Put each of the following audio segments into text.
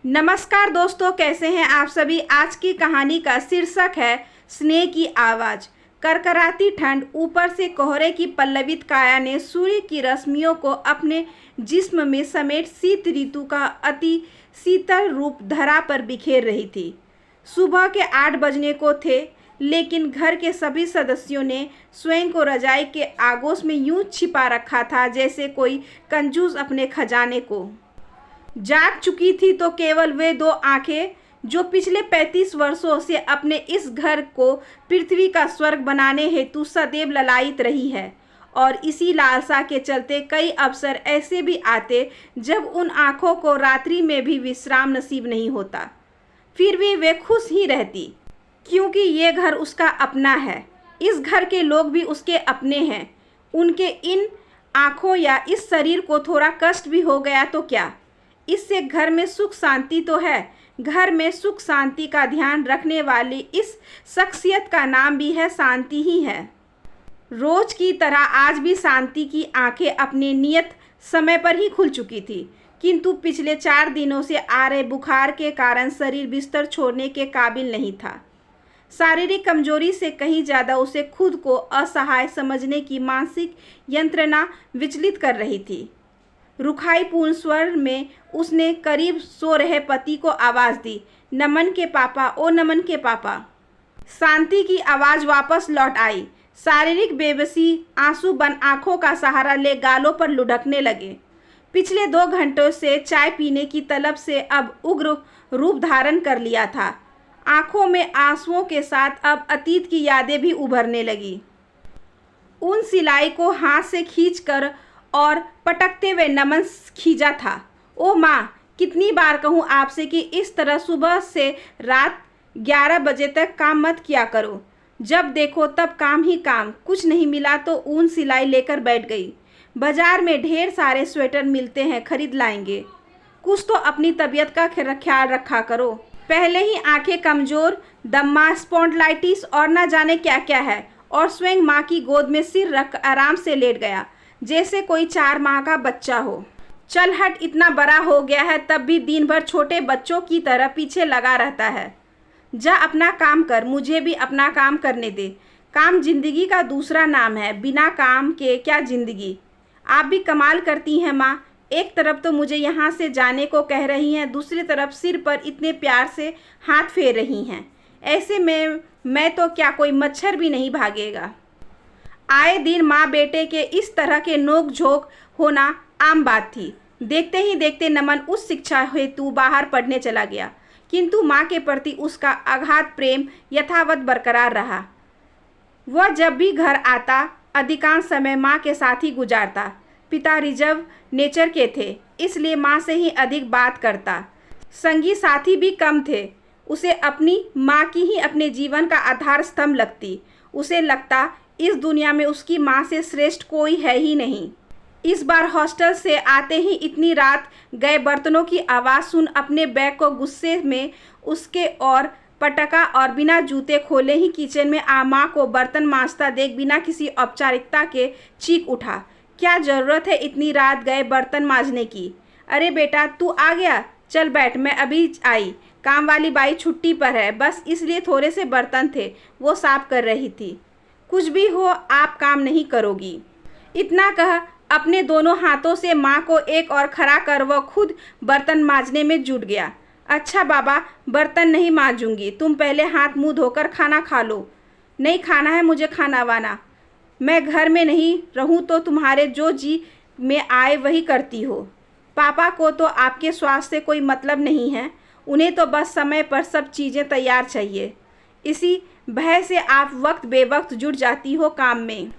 नमस्कार दोस्तों, कैसे हैं आप सभी। आज की कहानी का शीर्षक है स्नेह की आवाज़। करकराती ठंड, ऊपर से कोहरे की पल्लवित काया ने सूर्य की रश्मियों को अपने जिस्म में समेट शीत ऋतु का अति शीतल रूप धरा पर बिखेर रही थी। सुबह के 8 बजने को थे, लेकिन घर के सभी सदस्यों ने स्वयं को रजाई के आगोश में यूं छिपा रखा था जैसे कोई कंजूस अपने खजाने को। जाग चुकी थी तो केवल वे 2 आंखें जो पिछले 35 वर्षों से अपने इस घर को पृथ्वी का स्वर्ग बनाने हेतु सदैव ललायित रही है। और इसी लालसा के चलते कई अवसर ऐसे भी आते जब उन आंखों को रात्रि में भी विश्राम नसीब नहीं होता। फिर भी वे खुश ही रहती, क्योंकि ये घर उसका अपना है। इस घर के लोग भी उसके अपने हैं। उनके इन आंखों या इस शरीर को थोड़ा कष्ट भी हो गया तो क्या, इससे घर में सुख शांति तो है। घर में सुख शांति का ध्यान रखने वाली इस शख्सियत का नाम भी है शांति ही है। रोज की तरह आज भी शांति की आंखें अपने नियत समय पर ही खुल चुकी थी, किंतु पिछले 4 दिनों से आ रहे बुखार के कारण शरीर बिस्तर छोड़ने के काबिल नहीं था। शारीरिक कमजोरी से कहीं ज़्यादा उसे खुद को असहाय समझने की मानसिक यंत्रणा विचलित कर रही थी। रुखाईपूर्ण स्वर में उसने करीब सो रहे पति को आवाज़ दी, नमन के पापा, ओ नमन के पापा। शांति की आवाज़ वापस लौट आई। शारीरिक बेबसी आंसू बन आंखों का सहारा ले गालों पर लुढ़कने लगे। पिछले 2 घंटों से चाय पीने की तलब से अब उग्र रूप धारण कर लिया था। आंखों में आंसुओं के साथ अब अतीत की यादें भी उभरने लगी। उन सिलाई को हाथ से खींचकर और पटकते हुए नमन खींचा था। ओ माँ, कितनी बार कहूँ आपसे कि इस तरह सुबह से रात 11 बजे तक काम मत किया करो। जब देखो तब काम ही काम। कुछ नहीं मिला तो ऊन सिलाई लेकर बैठ गई। बाजार में ढेर सारे स्वेटर मिलते हैं, खरीद लाएंगे। कुछ तो अपनी तबीयत का ख्याल रखा करो। पहले ही आंखें कमज़ोर, दम्मा, स्पॉन्डिलाइटिस और न जाने क्या क्या है। और स्वयं माँ की गोद में सिर रख आराम से लेट गया जैसे कोई 4 माह का बच्चा हो। चल हट, इतना बड़ा हो गया है तब भी दिन भर छोटे बच्चों की तरह पीछे लगा रहता है। जा अपना काम कर, मुझे भी अपना काम करने दे। काम जिंदगी का दूसरा नाम है, बिना काम के क्या जिंदगी। आप भी कमाल करती हैं माँ। एक तरफ तो मुझे यहाँ से जाने को कह रही हैं, दूसरी तरफ सिर पर इतने प्यार से हाथ फेर रही हैं। ऐसे में मैं तो क्या कोई मच्छर भी नहीं भागेगा। आए दिन माँ बेटे के इस तरह के नोक झोंक होना आम बात थी। देखते ही देखते नमन उस शिक्षा हेतु बाहर पढ़ने चला गया, किंतु माँ के प्रति उसका अगाध प्रेम यथावत बरकरार रहा। वह जब भी घर आता अधिकांश समय माँ के साथ ही गुजारता। पिता रिजर्व नेचर के थे, इसलिए माँ से ही अधिक बात करता। संगी साथी भी कम थे। उसे अपनी माँ की ही अपने जीवन का आधार स्तंभ लगती। उसे लगता इस दुनिया में उसकी माँ से श्रेष्ठ कोई है ही नहीं। इस बार हॉस्टल से आते ही इतनी रात गए बर्तनों की आवाज़ सुन अपने बैग को गुस्से में उसके और पटका और बिना जूते खोले ही किचन में माँ को बर्तन मांजता देख बिना किसी औपचारिकता के चीख उठा, क्या ज़रूरत है इतनी रात गए बर्तन मांजने की। अरे बेटा, तू आ गया, चल बैठ, मैं अभी आई। काम वाली बाई छुट्टी पर है, बस इसलिए थोड़े से बर्तन थे, वो साफ कर रही थी। कुछ भी हो, आप काम नहीं करोगी। इतना कह अपने दोनों हाथों से माँ को एक और खड़ा कर वह खुद बर्तन मांजने में जुट गया। अच्छा बाबा, बर्तन नहीं मांजूंगी, तुम पहले हाथ मुंह धोकर खाना खा लो। नहीं खाना है मुझे खाना वाना। मैं घर में नहीं रहूँ तो तुम्हारे जो जी में आए वही करती हो। पापा को तो आपके स्वास्थ्य से कोई मतलब नहीं है, उन्हें तो बस समय पर सब चीज़ें तैयार चाहिए। इसी भय से आप वक्त बेवक्त जुट जाती हो काम में।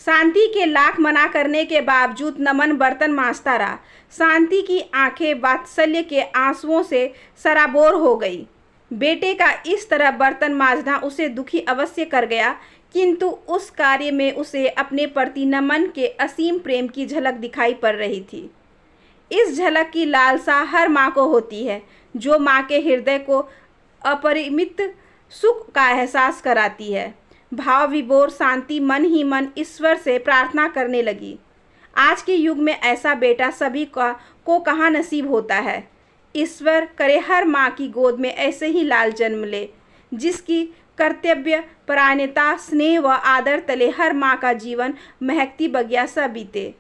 शांति के लाख मना करने के बावजूद नमन बर्तन मांजता रहा। शांति की आंखें वात्सल्य के आंसुओं से सराबोर हो गई। बेटे का इस तरह बर्तन मांजना उसे दुखी अवश्य कर गया, किंतु उस कार्य में उसे अपने प्रति नमन के असीम प्रेम की झलक दिखाई पड़ रही थी। इस झलक की लालसा हर माँ को होती है, जो माँ के हृदय को अपरिमित सुख का एहसास कराती है। भाव विभोर शांति मन ही मन ईश्वर से प्रार्थना करने लगी। आज के युग में ऐसा बेटा सभी को कहाँ नसीब होता है। ईश्वर करे हर माँ की गोद में ऐसे ही लाल जन्म ले, जिसकी कर्तव्य परायणता, स्नेह व आदर तले हर माँ का जीवन महकती बगिया सा बीते।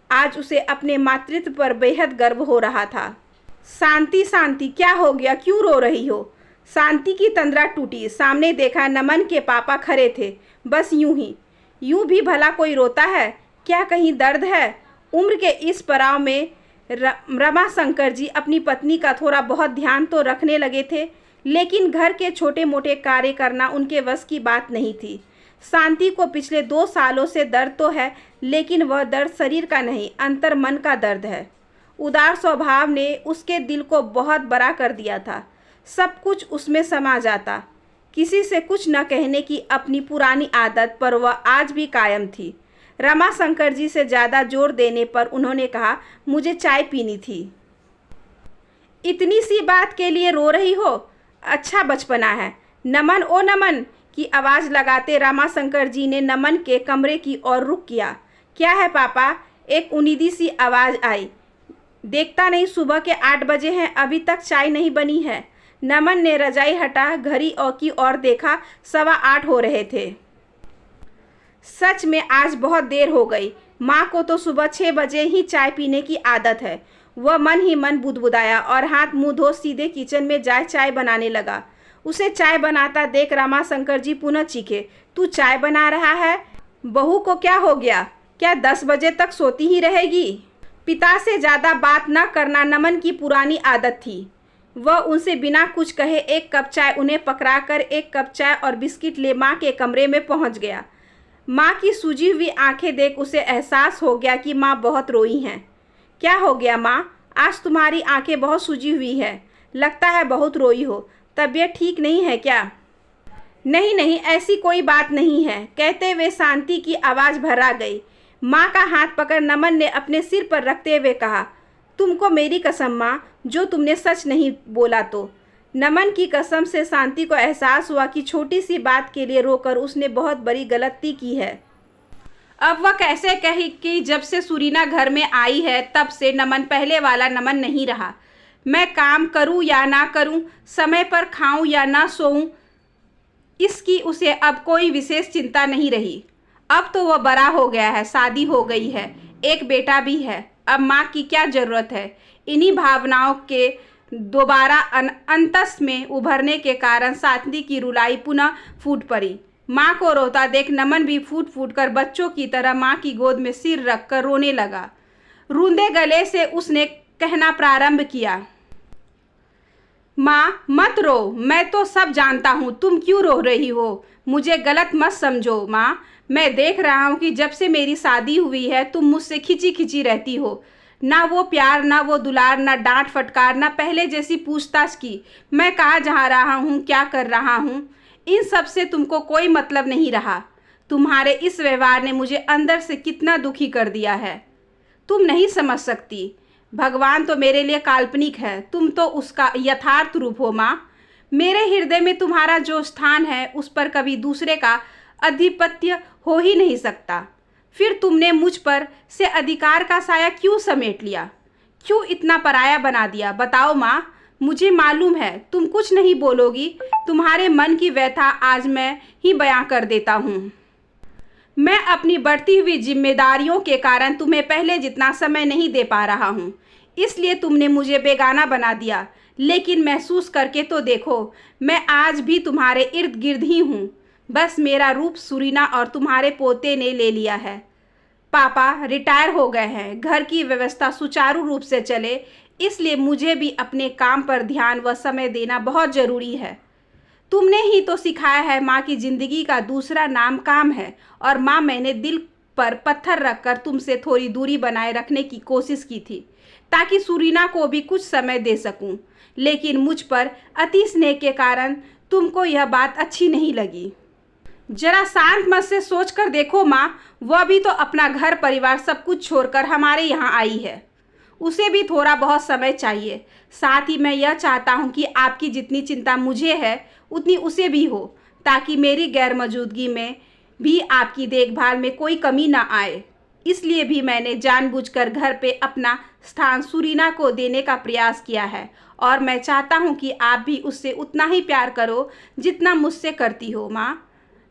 आज उसे अपने मातृत्व पर बेहद गर्व हो रहा था। शांति शांति, क्या हो गया, क्यों रो रही हो? शांति की तंद्रा टूटी। सामने देखा, नमन के पापा खड़े थे। बस यूं ही, यूं भी भला कोई रोता है क्या? कहीं दर्द है? उम्र के इस पड़ाव में रमाशंकर जी अपनी पत्नी का थोड़ा बहुत ध्यान तो रखने लगे थे, लेकिन घर के छोटे मोटे कार्य करना उनके वश की बात नहीं थी। शांति को पिछले 2 सालों से दर्द तो है, लेकिन वह दर्द शरीर का नहीं, अंतर मन का दर्द है। उदार स्वभाव ने उसके दिल को बहुत बड़ा कर दिया था। सब कुछ उसमें समा जाता। किसी से कुछ न कहने की अपनी पुरानी आदत पर वह आज भी कायम थी। रमाशंकर जी से ज़्यादा जोर देने पर उन्होंने कहा, मुझे चाय पीनी थी। इतनी सी बात के लिए रो रही हो? अच्छा बचपना है। नमन, ओ नमन की आवाज़ लगाते रमाशंकर जी ने नमन के कमरे की ओर रुख किया। क्या है पापा? एक उनीदी सी आवाज़ आई। देखता नहीं सुबह के 8 बजे हैं, अभी तक चाय नहीं बनी है। नमन ने रजाई हटा घड़ी और की ओर देखा, 7:15 हो रहे थे। सच में आज बहुत देर हो गई। माँ को तो सुबह 6 बजे ही चाय पीने की आदत है। वह मन ही मन बुदबुदाया और हाथ मुंह धो सीधे किचन में जाए चाय बनाने लगा। उसे चाय बनाता देख रमाशंकर जी पुनः चीखे, तू चाय बना रहा है? बहू को क्या हो गया? क्या 10 बजे तक सोती ही रहेगी? पिता से ज़्यादा बात न करना नमन की पुरानी आदत थी। वह उनसे बिना कुछ कहे 1 कप चाय उन्हें पकड़ाकर 1 कप चाय और बिस्किट ले माँ के कमरे में पहुँच गया। माँ की सूजी हुई आंखें देख उसे एहसास हो गया कि माँ बहुत रोई हैं। क्या हो गया माँ? आज तुम्हारी आंखें बहुत सूजी हुई है, लगता है बहुत रोई हो। तबीयत ठीक नहीं है क्या? नहीं नहीं, ऐसी कोई बात नहीं है, कहते हुए शांति की आवाज़ भर्रा गई। माँ का हाथ पकड़ नमन ने अपने सिर पर रखते हुए कहा, तुमको मेरी कसम माँ, जो तुमने सच नहीं बोला तो। नमन की कसम से शांति को एहसास हुआ कि छोटी सी बात के लिए रोकर उसने बहुत बड़ी गलती की है। अब वह कैसे कही कि जब से सुरीना घर में आई है तब से नमन पहले वाला नमन नहीं रहा। मैं काम करूं या ना करूं, समय पर खाऊं या ना सोऊं, इसकी उसे अब कोई विशेष चिंता नहीं रही। अब तो वह बड़ा हो गया है, शादी हो गई है, एक बेटा भी है। अब माँ की क्या ज़रूरत है? इन्हीं भावनाओं के दोबारा अंतस में उभरने के कारण शांति की रुलाई पुनः फूट पड़ी। माँ को रोता देख नमन भी फूट फूट कर बच्चों की तरह माँ की गोद में सिर रख कर रोने लगा। रूंधे गले से उसने कहना प्रारंभ किया, माँ मत रो, मैं तो सब जानता हूँ, तुम क्यों रो रही हो? मुझे गलत मत समझो माँ, मैं देख रहा हूँ कि जब से मेरी शादी हुई है तुम मुझसे खिंची खिंची रहती हो। ना वो प्यार, ना वो दुलार, ना डांट फटकार, ना पहले जैसी पूछताछ की मैं कहाँ जा रहा हूँ, क्या कर रहा हूँ, इन सब से तुमको कोई मतलब नहीं रहा। तुम्हारे इस व्यवहार ने मुझे अंदर से कितना दुखी कर दिया है, तुम नहीं समझ सकती। भगवान तो मेरे लिए काल्पनिक है, तुम तो उसका यथार्थ रूप हो माँ। मेरे हृदय में तुम्हारा जो स्थान है उस पर कभी दूसरे का आधिपत्य हो ही नहीं सकता। फिर तुमने मुझ पर से अधिकार का साया क्यों समेट लिया, क्यों इतना पराया बना दिया? बताओ माँ, मुझे मालूम है तुम कुछ नहीं बोलोगी। तुम्हारे मन की व्यथा आज मैं ही बयां कर देता हूँ। मैं अपनी बढ़ती हुई जिम्मेदारियों के कारण तुम्हें पहले जितना समय नहीं दे पा रहा हूँ, इसलिए तुमने मुझे बेगाना बना दिया। लेकिन महसूस करके तो देखो, मैं आज भी तुम्हारे इर्द गिर्द ही हूँ। बस मेरा रूप सुरीना और तुम्हारे पोते ने ले लिया है। पापा रिटायर हो गए हैं, घर की व्यवस्था सुचारू रूप से चले, इसलिए मुझे भी अपने काम पर ध्यान व समय देना बहुत ज़रूरी है। तुमने ही तो सिखाया है माँ की ज़िंदगी का दूसरा नाम काम है। और माँ, मैंने दिल पर पत्थर रखकर तुमसे थोड़ी दूरी बनाए रखने की कोशिश की थी ताकि सुरीना को भी कुछ समय दे सकूं, लेकिन मुझ पर अति स्नेह के कारण तुमको यह बात अच्छी नहीं लगी। जरा शांत मन से सोच कर देखो माँ, वह भी तो अपना घर परिवार सब कुछ छोड़कर हमारे यहाँ आई है, उसे भी थोड़ा बहुत समय चाहिए। साथ ही मैं यह चाहता हूँ कि आपकी जितनी चिंता मुझे है उतनी उसे भी हो, ताकि मेरी गैर मौजूदगी में भी आपकी देखभाल में कोई कमी ना आए। इसलिए भी मैंने जानबूझकर घर पे अपना स्थान सुरीना को देने का प्रयास किया है और मैं चाहता हूँ कि आप भी उससे उतना ही प्यार करो जितना मुझसे करती हो माँ।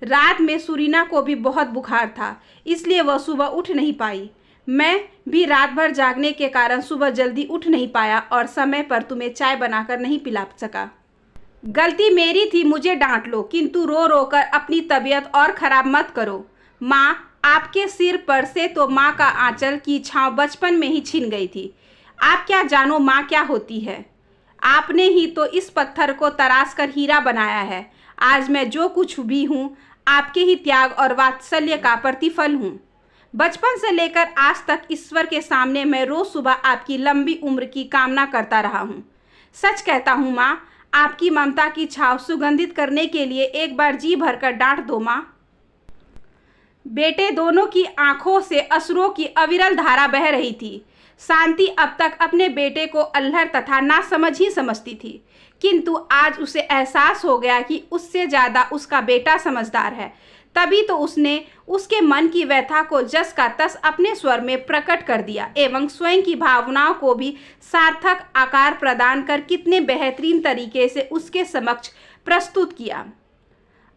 रात में सुरीना को भी बहुत बुखार था, इसलिए वह सुबह उठ नहीं पाई। मैं भी रात भर जागने के कारण सुबह जल्दी उठ नहीं पाया और समय पर तुम्हें चाय बनाकर नहीं पिला सका। गलती मेरी थी, मुझे डांट लो, किंतु रो रो कर अपनी तबीयत और ख़राब मत करो। माँ, आपके सिर पर से तो माँ का आंचल की छाँव बचपन में ही छिन गई थी। आप क्या जानो माँ क्या होती है। आपने ही तो इस पत्थर को तराश कर हीरा बनाया है। आज मैं जो कुछ भी हूँ आपके ही त्याग और वात्सल्य का प्रतिफल हूँ। बचपन से लेकर आज तक ईश्वर के सामने मैं रोज सुबह आपकी लंबी उम्र की कामना करता रहा हूँ। सच कहता हूँ माँ, आपकी ममता की छाव सुगंधित करने के लिए एक बार जी भरकर डांट दो माँ। बेटे दोनों की आंखों से अश्रुओं की अविरल धारा बह रही थी। शांति अब तक अपने बेटे को अल्हड़ तथा नासमझ ही समझती थी, किंतु आज उसे एहसास हो गया कि उससे ज़्यादा उसका बेटा समझदार है। तभी तो उसने उसके मन की व्यथा को जस का तस अपने स्वर में प्रकट कर दिया एवं स्वयं की भावनाओं को भी सार्थक आकार प्रदान कर कितने बेहतरीन तरीके से उसके समक्ष प्रस्तुत किया।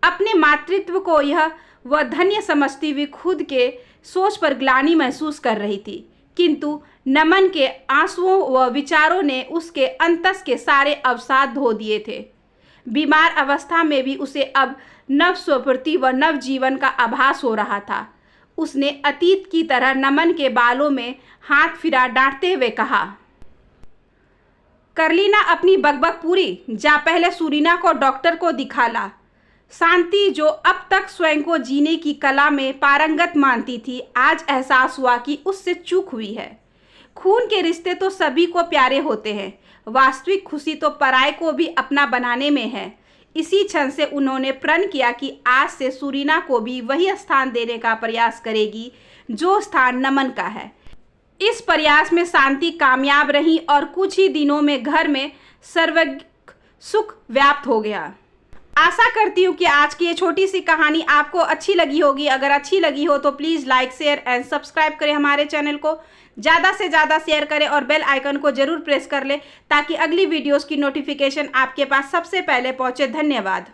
अपने मातृत्व को यह वह धन्य समझती हुई खुद के सोच पर ग्लानि महसूस कर रही थी, किंतु नमन के आंसुओं व विचारों ने उसके अंतस के सारे अवसाद धो दिए थे। बीमार अवस्था में भी उसे अब नव स्वप्रति व नव जीवन का आभास हो रहा था। उसने अतीत की तरह नमन के बालों में हाथ फिरा डांटते हुए कहा, कर ली ना अपनी बकबक पूरी, जा पहले सुरीना को डॉक्टर को दिखा ला। शांति जो अब तक स्वयं को जीने की कला में पारंगत मानती थी, आज एहसास हुआ कि उससे चूक हुई है। खून के रिश्ते तो सभी को प्यारे होते हैं, वास्तविक खुशी तो पराये को भी अपना बनाने में है। इसी क्षण से उन्होंने प्रण किया कि आज से सुरीना को भी वही स्थान देने का प्रयास करेगी जो स्थान नमन का है। इस प्रयास में शांति कामयाब रही और कुछ ही दिनों में घर में सर्वैक सुख व्याप्त हो गया। आशा करती हूँ कि आज की ये छोटी सी कहानी आपको अच्छी लगी होगी। अगर अच्छी लगी हो तो please like, share and subscribe करें हमारे चैनल को। ज़्यादा से ज़्यादा शेयर करें और बेल आइकन को ज़रूर प्रेस कर लें ताकि अगली वीडियोस की नोटिफिकेशन आपके पास सबसे पहले पहुँचे। धन्यवाद।